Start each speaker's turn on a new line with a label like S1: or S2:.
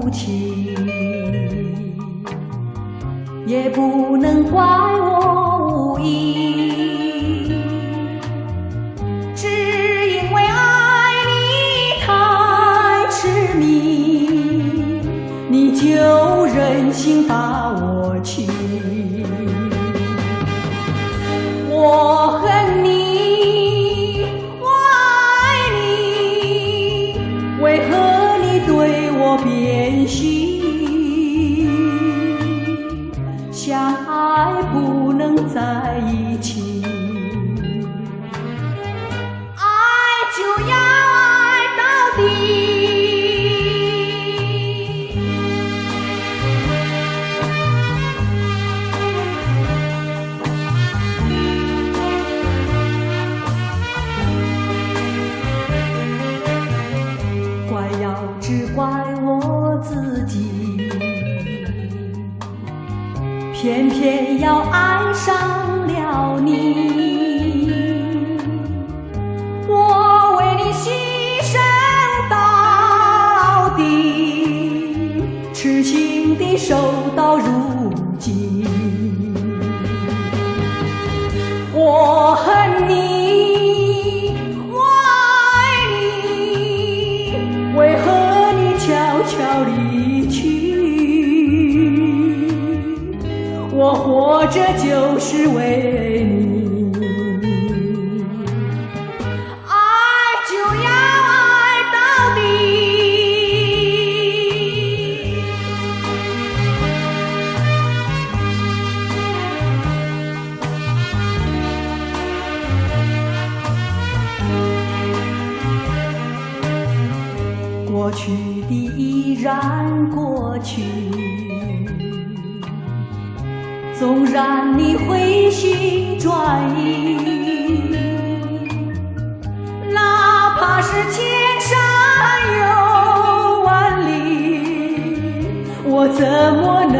S1: 无情，也不能怪我无意，只因为爱你太痴迷，你就任性把我弃。我恨你，我爱你，为何你对我变心？相爱不能在一起，爱就要爱到底。怪要只怪我自己，偏偏要爱上了你。我为你牺牲到底，痴心地守到如今。我恨你，我爱你，为何你悄悄离去？我活着就是为你，爱就要爱到底。过去的依然过去，纵然你回心转意，哪怕是千山又万里，我怎么能